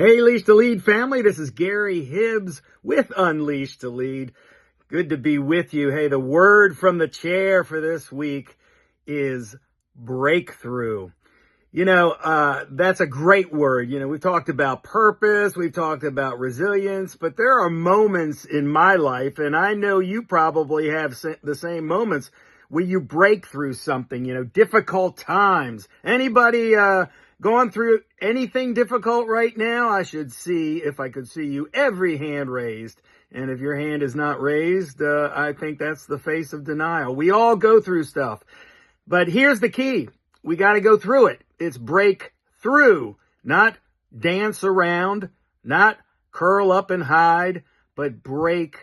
Hey, Leash to Lead family, this is Gary Hibbs with Unleash to Lead. Good to be with you. Hey, the word from the chair for this week is breakthrough. That's a great word. We've talked about purpose, we've talked about resilience, but there are moments in my life, and I know you probably have the same moments where you break through something, difficult times. Anybody, going through anything difficult right now? I should see if I could see you. Every hand raised. And if your hand is not raised, I think that's the face of denial. We all go through stuff. But here's the key. We got to go through it. It's break through, not dance around, not curl up and hide, but break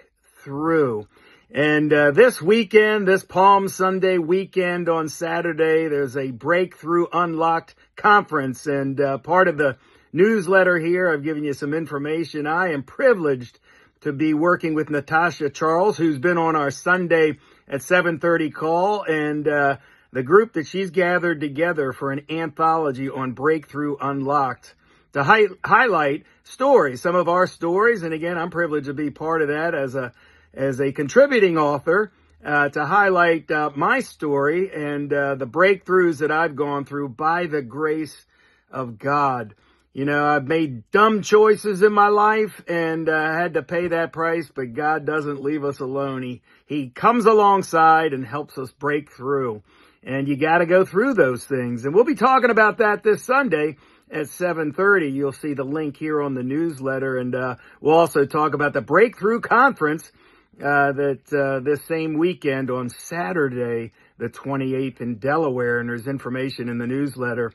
through. And this weekend, this Palm Sunday weekend on Saturday, there's a Breakthrough Unlocked conference. And part of the newsletter here, I've given you some information. I am privileged to be working with Natasha Charles, who's been on our Sunday at 7:30 call, and the group that she's gathered together for an anthology on Breakthrough Unlocked to highlight stories, some of our stories. And again, I'm privileged to be part of that as a contributing author, to highlight my story and the breakthroughs that I've gone through by the grace of God. I've made dumb choices in my life and had to pay that price, but God doesn't leave us alone. He comes alongside and helps us break through. And you got to go through those things. And we'll be talking about that this Sunday at 7:30. You'll see the link here on the newsletter. And we'll also talk about the Breakthrough Conference this same weekend on Saturday, the 28th in Delaware. And there's information in the newsletter.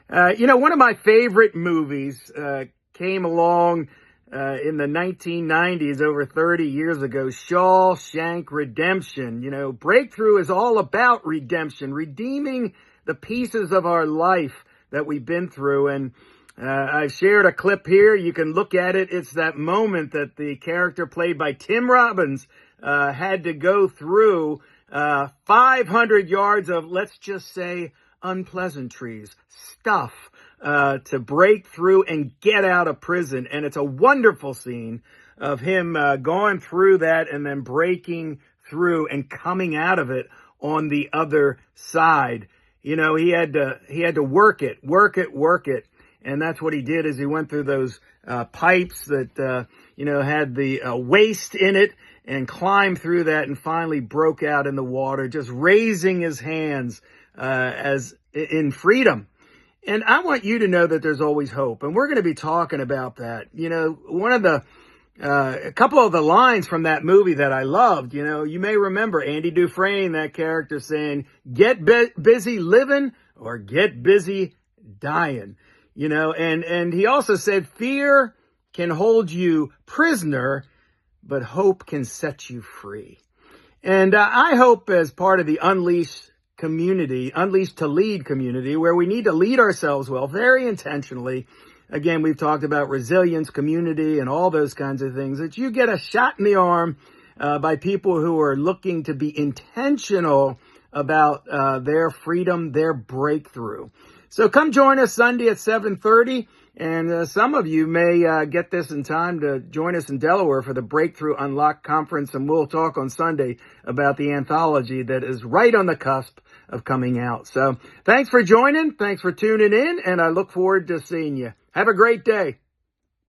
One of my favorite movies came along in the 1990s, over 30 years ago, Shawshank Redemption. Breakthrough is all about redemption, redeeming the pieces of our life that we've been through. And I've shared a clip here. You can look at it. It's that moment that the character played by Tim Robbins had to go through 500 yards of, let's just say, unpleasantries, stuff, to break through and get out of prison. And it's a wonderful scene of him going through that and then breaking through and coming out of it on the other side. He had to work it. And that's what he did, is he went through those pipes that, had the waste in it, and climbed through that and finally broke out in the water, just raising his hands as in freedom. And I want you to know that there's always hope. And we're going to be talking about that. One of a couple of the lines from that movie that I loved, you may remember Andy Dufresne, that character, saying, get busy living or get busy dying. And he also said, fear can hold you prisoner, but hope can set you free. And I hope, as part of the Unleash to Lead community, where we need to lead ourselves well, very intentionally. Again, we've talked about resilience, community, and all those kinds of things, that you get a shot in the arm by people who are looking to be intentional about their freedom, their breakthrough. So come join us Sunday at 7:30. And some of you may get this in time to join us in Delaware for the Breakthrough Unlocked Conference. And we'll talk on Sunday about the anthology that is right on the cusp of coming out. So thanks for joining. Thanks for tuning in. And I look forward to seeing you. Have a great day.